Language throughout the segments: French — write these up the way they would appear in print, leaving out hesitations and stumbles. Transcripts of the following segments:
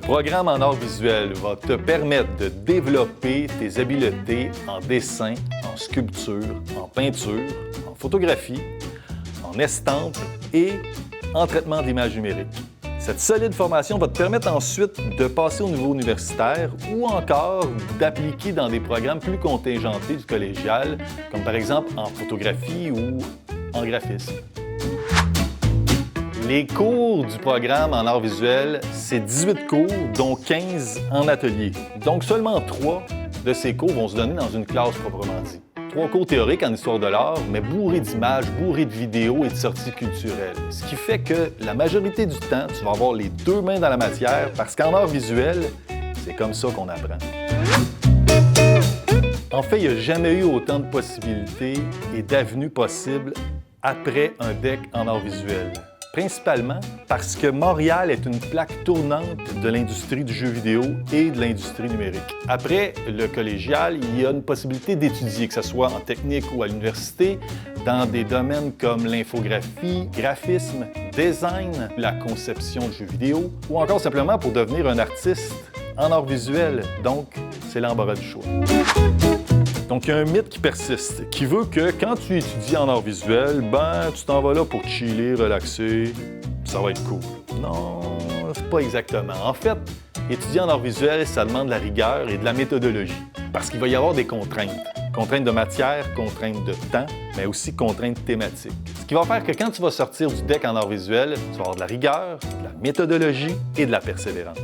programme en art visuel va te permettre de développer tes habiletés en dessin, en sculpture, en peinture, en photographie, en estampe et en traitement de l'image numérique. Cette solide formation va te permettre ensuite de passer au niveau universitaire ou encore d'appliquer dans des programmes plus contingentés du collégial, comme par exemple en photographie ou en graphisme. Les cours du programme en art visuel, c'est 18 cours, dont 15 en atelier. Donc seulement 3 de ces cours vont se donner dans une classe proprement dit. 3 cours théoriques en histoire de l'art, mais bourrés d'images, bourrés de vidéos et de sorties culturelles. Ce qui fait que la majorité du temps, tu vas avoir les 2 mains dans la matière parce qu'en art visuel, c'est comme ça qu'on apprend. En fait, il n'y a jamais eu autant de possibilités et d'avenues possibles après un DEC en art visuel. Principalement parce que Montréal est une plaque tournante de l'industrie du jeu vidéo et de l'industrie numérique. Après le collégial, il y a une possibilité d'étudier, que ce soit en technique ou à l'université, dans des domaines comme l'infographie, graphisme, design, la conception de jeux vidéo, ou encore simplement pour devenir un artiste en art visuel. Donc, c'est l'embarras du choix. Donc, il y a un mythe qui persiste, qui veut que quand tu étudies en art visuel, tu t'en vas là pour chiller, relaxer, ça va être cool. Non, c'est pas exactement. En fait, étudier en art visuel, ça demande de la rigueur et de la méthodologie, parce qu'il va y avoir des contraintes. Contraintes de matière, contraintes de temps, mais aussi contraintes thématiques. Ce qui va faire que quand tu vas sortir du DEC en art visuel, tu vas avoir de la rigueur, de la méthodologie et de la persévérance.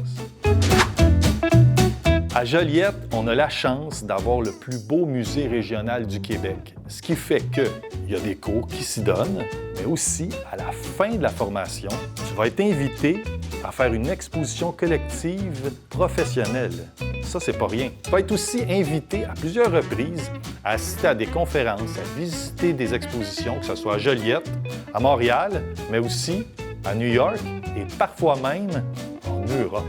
À Joliette, on a la chance d'avoir le plus beau musée régional du Québec, ce qui fait qu'il y a des cours qui s'y donnent, mais aussi, à la fin de la formation, tu vas être invité à faire une exposition collective professionnelle. Ça, c'est pas rien. Tu vas être aussi invité à plusieurs reprises à assister à des conférences, à visiter des expositions, que ce soit à Joliette, à Montréal, mais aussi à New York et parfois même en Europe.